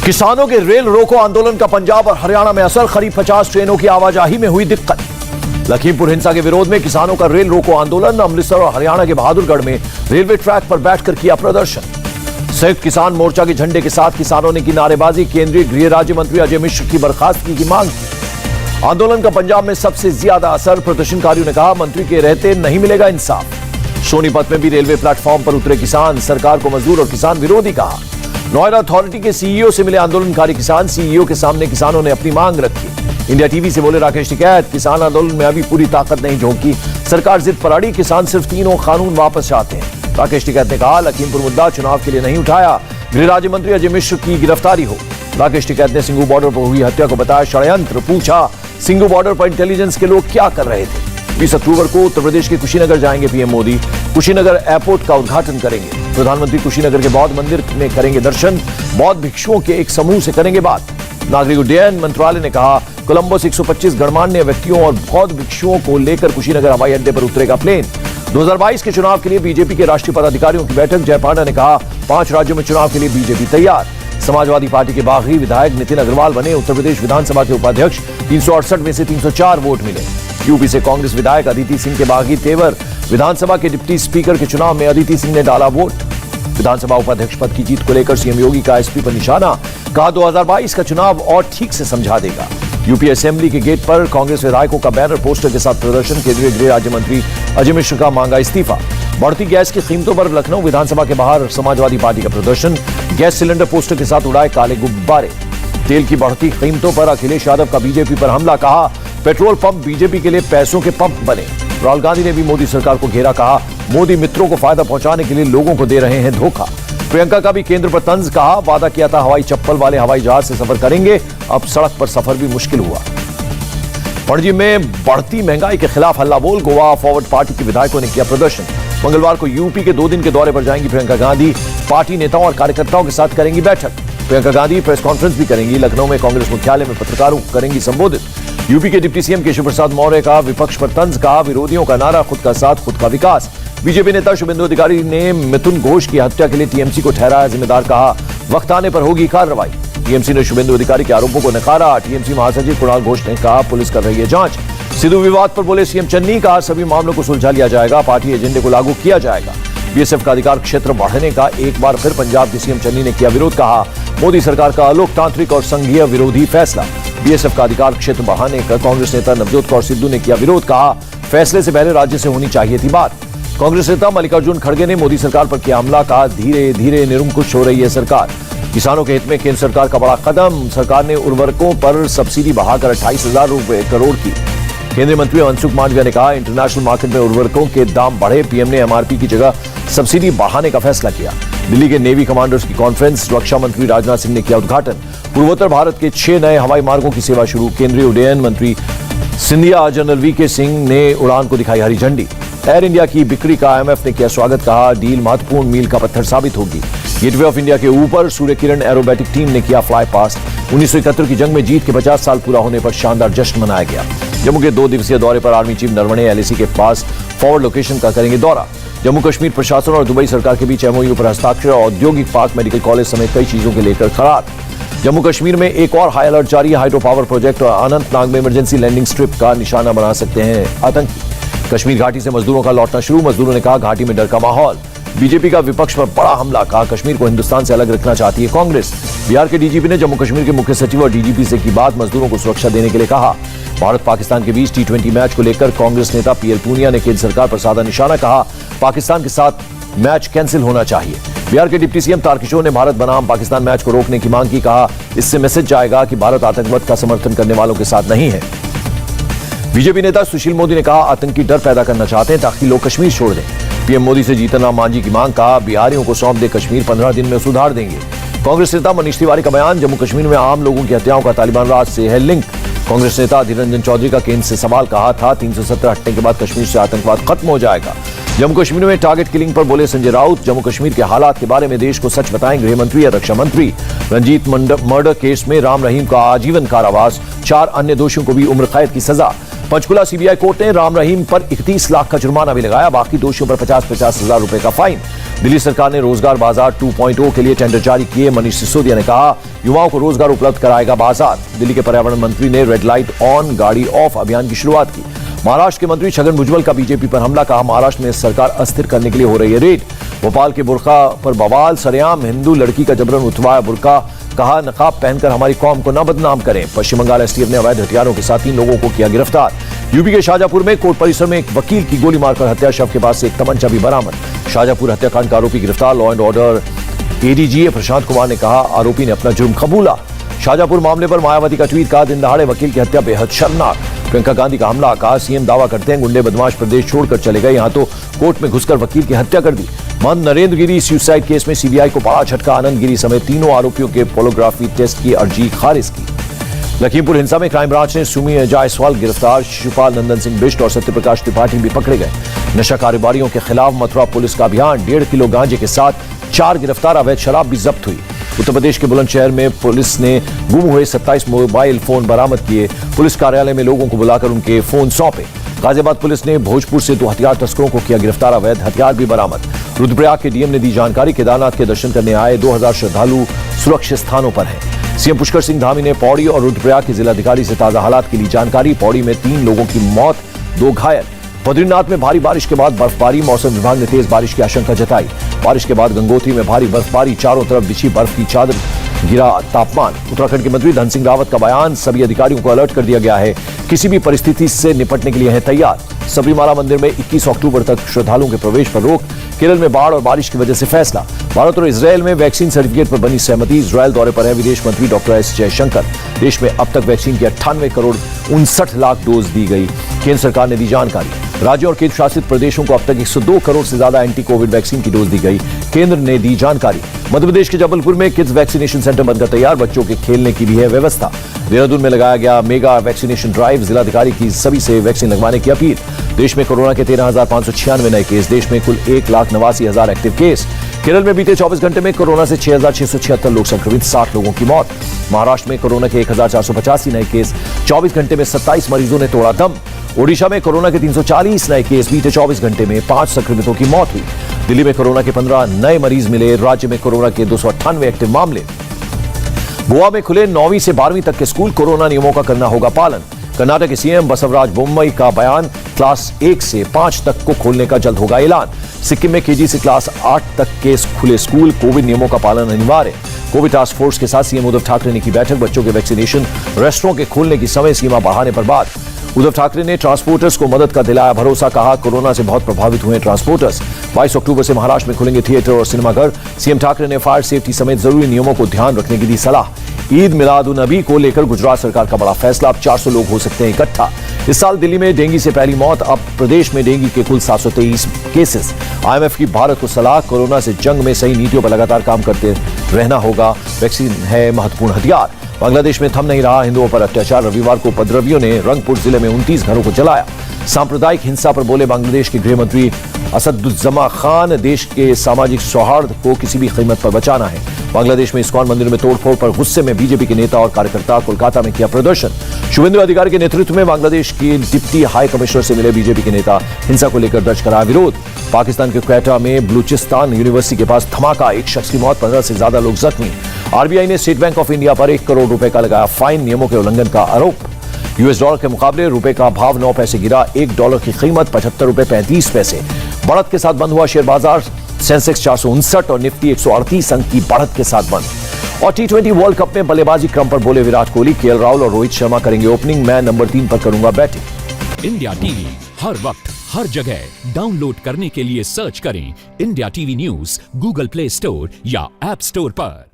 किसानों के रेल रोको आंदोलन का पंजाब और हरियाणा में असर। करीब 50 ट्रेनों की आवाजाही में हुई दिक्कत। लखीमपुर हिंसा के विरोध में किसानों का रेल रोको आंदोलन। अमृतसर और हरियाणा के बहादुरगढ़ में रेलवे ट्रैक पर बैठकर किया प्रदर्शन। संयुक्त किसान मोर्चा के झंडे के साथ किसानों ने की नारेबाजी। केंद्रीय गृह राज्य मंत्री अजय मिश्र की बर्खास्तगी की मांग की। आंदोलन का पंजाब में सबसे ज्यादा असर। प्रदर्शनकारियों ने कहा, मंत्री के रहते नहीं मिलेगा इंसाफ। सोनीपत में भी रेलवे प्लेटफॉर्म पर उतरे किसान। सरकार को मजदूर और किसान विरोधी कहा। नोएडा अथॉरिटी के सीईओ से मिले आंदोलनकारी किसान। सीईओ के सामने किसानों ने अपनी मांग रखी। इंडिया टीवी से बोले राकेश टिकैत, किसान आंदोलन में अभी पूरी ताकत नहीं झोंकी। सरकार जिद पर अड़ी, किसान सिर्फ तीनों कानून वापस चाहते हैं। राकेश टिकैत ने कहा, लखीमपुर मुद्दा चुनाव के लिए नहीं उठाया। गृह राज्य मंत्री अजय मिश्र की गिरफ्तारी हो। राकेश टिकैत ने सिंघू बॉर्डर पर हुई हत्या को बताया षड्यंत्र। पूछा, सिंघू बॉर्डर पर इंटेलिजेंस के लोग क्या कर रहे थे। 20 अक्टूबर को उत्तर प्रदेश के कुशीनगर जाएंगे पीएम मोदी। कुशीनगर एयरपोर्ट का उद्घाटन करेंगे। प्रधानमंत्री कुशीनगर के बौद्ध मंदिर में करेंगे दर्शन। बौद्ध भिक्षुओं के एक समूह से करेंगे बात। नागरिक उड्डयन मंत्रालय ने कहा, कोलंबो से 125 गणमान्य व्यक्तियों और बौद्ध भिक्षुओं को लेकर कुशीनगर हवाई अड्डे पर उतरेगा प्लेन। 2022 के चुनाव के लिए बीजेपी के राष्ट्रीय पदाधिकारियों की बैठक। जय पांडा ने कहा, 5 राज्यों में चुनाव के लिए बीजेपी तैयार। समाजवादी पार्टी के बागी विधायक नितिन अग्रवाल बने उत्तर प्रदेश विधानसभा के उपाध्यक्ष। 368 में से 304 वोट मिले। यूपी से कांग्रेस विधायक अदिति सिंह के बागी तेवर। विधानसभा के डिप्टी स्पीकर के चुनाव में अदिति सिंह ने डाला वोट। विधानसभा उपाध्यक्ष पद की जीत को लेकर सीएम योगी का एसपी पर निशाना। कहा, 2022 का चुनाव और ठीक से समझा देगा। यूपी असेंबली के गेट पर कांग्रेस विधायकों का बैनर पोस्टर के साथ प्रदर्शन। केंद्रीय गृह राज्य मंत्री अजय मिश्र का मांगा इस्तीफा। बढ़ती गैस की कीमतों पर लखनऊ विधानसभा के बाहर समाजवादी पार्टी का प्रदर्शन। गैस सिलेंडर पोस्टर के साथ उड़ाए काले गुब्बारे। तेल की बढ़ती कीमतों पर अखिलेश यादव का बीजेपी पर हमला। कहा, पेट्रोल पंप बीजेपी के लिए पैसों के पंप बने। राहुल गांधी ने भी मोदी सरकार को घेरा। कहा, मोदी मित्रों को फायदा पहुंचाने के लिए लोगों को दे रहे हैं धोखा। प्रियंका का भी केंद्र पर तंज। कहा, वादा किया था हवाई चप्पल वाले हवाई जहाज से सफर करेंगे, अब सड़क पर सफर भी मुश्किल हुआ। पणजी में बढ़ती महंगाई के खिलाफ हल्ला बोल। गोवा फॉरवर्ड पार्टी के विधायकों ने किया प्रदर्शन। मंगलवार को यूपी के 2 दिन के दौरे पर जाएंगी प्रियंका गांधी। पार्टी नेताओं और कार्यकर्ताओं के साथ करेंगी बैठक। प्रियंका गांधी प्रेस कॉन्फ्रेंस भी करेंगी। लखनऊ में कांग्रेस मुख्यालय में पत्रकारों को करेंगी संबोधित। यूपी के डिप्टी सीएम केशव प्रसाद मौर्य का विपक्ष पर तंज। कहा, विरोधियों का नारा खुद का साथ खुद का विकास। बीजेपी नेता शुभेंदु अधिकारी ने मिथुन घोष की हत्या के लिए टीएमसी को ठहराया जिम्मेदार। कहा, वक्त आने पर होगी कार्रवाई। टीएमसी ने शुभेंदु अधिकारी के आरोपों को नकारा। टीएमसी महासचिव कुणाल घोष ने कहा, पुलिस कर रही है जांच। सिद्धू विवाद पर बोले सीएम चन्नी। कहा, सभी मामलों को सुलझा लिया जाएगा, पार्टी एजेंडे को लागू किया जाएगा। बीएसएफ का अधिकार क्षेत्र बढ़ने का एक बार फिर पंजाब के सीएम चन्नी ने किया विरोध। कहा, मोदी सरकार का लोकतांत्रिक और संघीय विरोधी फैसला। बीएसएफ का अधिकार क्षेत्र बढ़ाने का कांग्रेस नेता नवजोत कौर सिद्धू ने किया विरोध। कहा, फैसले से पहले राज्य से होनी चाहिए थी बात। कांग्रेस नेता मल्लिकार्जुन खड़गे ने मोदी सरकार पर किया हमला। कहा, धीरे धीरे निरंकुश हो रही है सरकार। किसानों के हित में केंद्र सरकार का बड़ा कदम। सरकार ने उर्वरकों पर सब्सिडी बढ़ाकर 28,000 करोड़ की। केंद्रीय मंत्री मनसुख मांडविया ने कहा, इंटरनेशनल मार्केट में उर्वरकों के दाम बढ़े। पीएम ने एमआरपी की जगह सब्सिडी बढ़ाने का फैसला किया। दिल्ली के नेवी कमांडर्स की कॉन्फ्रेंस। रक्षा मंत्री राजनाथ सिंह ने किया उद्घाटन। पूर्वोत्तर भारत के 6 नए हवाई मार्गों की सेवा शुरू। केंद्रीय उड्डयन मंत्री सिंधिया जनरल वीके सिंह ने उड़ान को दिखाई हरी झंडी। एयर इंडिया की बिक्री का आईएमएफ ने किया स्वागत। कहा, डील महत्वपूर्ण मील का पत्थर साबित होगी। गेटवे ऑफ इंडिया के ऊपर सूर्य किरण एरोबैटिक टीम ने किया फ्लाई पास्ट। 1971 की जंग में जीत के 50 साल पूरा होने पर शानदार जश्न मनाया गया। जम्मू के 2 दिवसीय दौरे पर आर्मी चीफ नरवणे एलएसी के पास फॉरवर्ड लोकेशन का करेंगे दौरा। जम्मू कश्मीर प्रशासन और दुबई सरकार के बीच एमओयू पर हस्ताक्षर। औद्योगिक पार्क, मेडिकल कॉलेज समेत कई चीजों को लेकर करार। जम्मू कश्मीर में एक और हाई अलर्ट जारी है। हाइड्रो पावर प्रोजेक्ट और अनंतनाग में इमरजेंसी लैंडिंग स्ट्रिप का निशाना बना सकते हैं आतंकी। कश्मीर घाटी से मजदूरों का लौटना शुरू। मजदूरों ने कहा, घाटी में डर का माहौल। बीजेपी का विपक्ष पर बड़ा हमला। कहा, कश्मीर को हिंदुस्तान से अलग रखना चाहती है कांग्रेस। बिहार के डीजीपी ने जम्मू कश्मीर के मुख्य सचिव और डीजीपी से की बात। मजदूरों को सुरक्षा देने के लिए कहा। भारत पाकिस्तान के बीच T20 मैच को लेकर कांग्रेस नेता पीएल पूनिया ने केंद्र सरकार पर साधा निशाना। कहा, पाकिस्तान के साथ मैच कैंसिल होना चाहिए। बिहार के डिप्टी सीएम तारकिशोर ने भारत बनाम पाकिस्तान मैच को रोकने की मांग की। कहा, इससे मैसेज जाएगा कि भारत आतंकवाद का समर्थन करने वालों के साथ नहीं है। बीजेपी नेता सुशील मोदी ने कहा, आतंकी डर पैदा करना चाहते हैं ताकि लोग कश्मीर छोड़ दें। पीएम मोदी से जीतन राम मांझी की मांग। कहा, बिहारियों को सौंप दे कश्मीर, 15 दिन में सुधार देंगे। कांग्रेस नेता मनीष तिवारी का बयान। जम्मू कश्मीर में आम लोगों की हत्याओं का तालिबान राज से है लिंक। कांग्रेस नेता अधीर रंजन चौधरी का केंद्र से सवाल। कहा था, 370 हटने के बाद कश्मीर से आतंकवाद खत्म हो जाएगा। जम्मू कश्मीर में टारगेट किलिंग पर बोले संजय राउत। जम्मू कश्मीर के हालात के बारे में देश को सच बताएं गृह मंत्री या रक्षा मंत्री। रंजीत मर्डर केस में राम रहीम का आजीवन कारावास। 4 अन्य दोषियों को भी उम्र कैद की सजा। पंचकुला सीबीआई कोर्ट ने राम रहीम पर 31 लाख का जुर्माना भी लगाया, बाकी दोषियों पर 50-50 हजार रुपए का फाइन। दिल्ली सरकार ने रोजगार बाजार 2.0 के लिए टेंडर जारी किए। मनीष सिसोदिया ने कहा, युवाओं को रोजगार उपलब्ध कराएगा बाजार। दिल्ली के पर्यावरण मंत्री ने रेड लाइट ऑन गाड़ी ऑफ अभियान की शुरुआत की। महाराष्ट्र के मंत्री छगन भुजबल का बीजेपी पर हमला, कहा महाराष्ट्र में सरकार अस्थिर करने के लिए हो रही है रेड। भोपाल के बुर्का पर बवाल, सरेआम हिंदू लड़की का जबरन उठवाया बुर्का, कहा नकाब पहनकर हमारी कौम को न बदनाम करें। पश्चिम बंगाल एसटीएफ ने अवैध हथियारों के साथ 3 लोगों को किया गिरफ्तार। यूपी के शाहजहांपुर में कोर्ट परिसर में एक वकील की गोली मारकर हत्या, शव के पास से एक तमंचा भी बरामद। शाहजहांपुर हत्याकांड का आरोपी गिरफ्तार। Law and order एडीजीए Prashant Kumar ने कहा, आरोपी ने अपना जुर्म कबूला। शाहजहांपुर मामले पर मायावती का ट्वीट, कहा दिन दहाड़े वकील की हत्या बेहद शर्मनाक। प्रियंका गांधी का हमला, कहा सीएम दावा करते हैं गुंडे बदमाश प्रदेश छोड़कर चले गए, यहां तो कोर्ट में घुसकर वकील की हत्या कर दी। महंत नरेंद्र गिरी सुसाइड केस में सीबीआई को बड़ा झटका, आनंद गिरी समेत 3 आरोपियों के पोलोग्राफी टेस्ट की अर्जी खारिज की। लखीमपुर हिंसा में क्राइम ब्रांच ने सुमी जायसवाल गिरफ्तार, शिशुपाल नंदन सिंह बिष्ट और सत्यप्रकाश त्रिपाठी भी पकड़े गए। नशा कारोबारियों के खिलाफ मथुरा पुलिस का अभियान, 1.5 किलो गांजे के साथ 4 गिरफ्तार, अवैध शराब भी जब्त हुई। उत्तर प्रदेश के बुलंदशहर में पुलिस ने गुम हुए 27 मोबाइल फोन बरामद किए। पुलिस कार्यालय में लोगों को बुलाकर उनके फोन सौंपे। गाजियाबाद पुलिस ने भोजपुर से 2 हथियार तस्करों को किया गिरफ्तार, अवैध हथियार भी बरामद। रुद्रप्रयाग के डीएम ने दी जानकारी, केदारनाथ के दर्शन करने आए 2000 श्रद्धालु सुरक्षित स्थानों पर हैं। सीएम पुष्कर सिंह धामी ने पौड़ी और रुद्रप्रयाग के जिलाधिकारी से ताजा हालात की ली जानकारी। पौड़ी में 3 लोगों की मौत, 2 घायल। बद्रीनाथ में भारी बारिश के बाद बर्फबारी, मौसम विभाग ने तेज बारिश की आशंका जताई। बारिश के बाद गंगोत्री में भारी बर्फबारी, चारों तरफ बिछी बर्फ की चादर, गिरा तापमान। उत्तराखंड के मंत्री धन सिंह रावत का बयान, सभी अधिकारियों को अलर्ट कर दिया गया है, किसी भी परिस्थिति से निपटने के लिए है तैयार। सबरीमाला मंदिर में 21 अक्टूबर तक श्रद्धालुओं के प्रवेश पर रोक। केरल में बाढ़ और बारिश की वजह से फैसला। भारत और इजरायल में वैक्सीन सर्टिफिकेट पर बनी सहमति। इजरायल दौरे पर है विदेश मंत्री डॉक्टर एस जयशंकर। देश में अब तक वैक्सीन की 98 करोड़ 59 लाख डोज दी गई, केंद्र सरकार ने दी जानकारी। राज्यों और केंद्र शासित प्रदेशों को अब तक 102 करोड़ से ज्यादा एंटी कोविड वैक्सीन की डोज दी गई, केंद्र ने दी जानकारी। मध्य प्रदेश के जबलपुर में किड्स वैक्सीनेशन सेंटर बनकर तैयार, बच्चों के खेलने की भी है व्यवस्था। देहरादून में लगाया गया मेगा वैक्सीनेशन ड्राइव, जिलाधिकारी की सभी से वैक्सीन लगवाने की अपील। देश में कोरोना के 13,596 नए केस, देश में कुल 1,89,000 एक्टिव केस। केरल में बीते 24 घंटे में कोरोना से 6,676 लोग संक्रमित, 60 लोगों की मौत। महाराष्ट्र में कोरोना के 1,485 नए केस, 24 घंटे में 27 मरीजों ने तोड़ा दम। ओडिशा में कोरोना के 340 नए केस, बीते 24 घंटे में 5 संक्रमितों की मौत हुई। दिल्ली में कोरोना के 15 नए मरीज मिले, राज्य में कोरोना के 298 एक्टिव मामले। गोवा में खुले 9वीं से 12वीं तक के स्कूल, कोरोना नियमों का करना होगा पालन। कर्नाटक के सीएम बसवराज बोम्मई का बयान, क्लास 1 से 5 तक को खोलने का जल्द होगा ऐलान। सिक्किम में केजी से क्लास 8 तक के खुले स्कूल, कोविड नियमों का पालन अनिवार्य। कोविड टास्क फोर्स के साथ सीएम उद्धव ठाकरे ने की बैठक, बच्चों के वैक्सीनेशन, रेस्टोरेंट के खोलने की समय सीमा बढ़ाने पर बात। उद्धव ठाकरे ने ट्रांसपोर्टर्स को मदद का दिलाया भरोसा, कहा कोरोना से बहुत प्रभावित हुए ट्रांसपोर्टर्स। 22 अक्टूबर से महाराष्ट्र में खुलेंगे थिएटर और सिनेमाघर। सीएम ठाकरे ने फायर सेफ्टी समेत जरूरी नियमों को ध्यान रखने की दी सलाह। ईद मिलाद-उन-नबी को लेकर गुजरात सरकार का बड़ा फैसला, अब 400 लोग हो सकते हैं इकट्ठा। इस साल दिल्ली में डेंगू से पहली मौत, अब प्रदेश में डेंगू के कुल 723 केसेस। आईएमएफ की भारत को सलाह, कोरोना से जंग में सही नीतियों पर लगातार काम करते रहना होगा, वैक्सीन है महत्वपूर्ण हथियार। बांग्लादेश में थम नहीं रहा हिंदुओं पर अत्याचार, रविवार को उपद्रवियों ने रंगपुर जिले में 29 घरों को जलाया। सांप्रदायिक हिंसा पर बोले बांग्लादेश के गृह मंत्री असदुज्जमा खान, देश के सामाजिक सौहार्द को किसी भी कीमत पर बचाना है। बांग्लादेश में इस्कॉन मंदिर में तोड़फोड़ पर गुस्से में बीजेपी के नेता और कार्यकर्ता कोलकाता में किया प्रदर्शन। शुभेंदु अधिकारी के नेतृत्व में बांग्लादेश के डिप्टी हाई कमिश्नर से मिले बीजेपी के नेता, हिंसा को लेकर दर्ज करा विरोध। पाकिस्तान के क्वेटा में बलूचिस्तान यूनिवर्सिटी के पास धमाका, 1 शख्स की मौत, 15 से ज्यादा लोग जख्मी। आरबीआई ने स्टेट बैंक ऑफ इंडिया पर 1 करोड़ रुपए का लगाया फाइन, नियमों के उल्लंघन का आरोप। यूएस डॉलर के मुकाबले रुपए का भाव 9 पैसे गिरा, 1 डॉलर की कीमत 75 रुपए 35 पैसे। बढ़त के साथ बंद हुआ शेयर बाजार, सेंसेक्स 459 और निफ्टी 138 अंक की बढ़त के साथ बंद। और टी20 वर्ल्ड कप में बल्लेबाजी क्रम पर बोले विराट कोहली, केएल राहुल और रोहित शर्मा करेंगे ओपनिंग, मैं नंबर 3 पर करूंगा बैटिंग। इंडिया टीवी हर वक्त हर जगह डाउनलोड करने के लिए सर्च करें India TV news Google play store या ऐप स्टोर पर।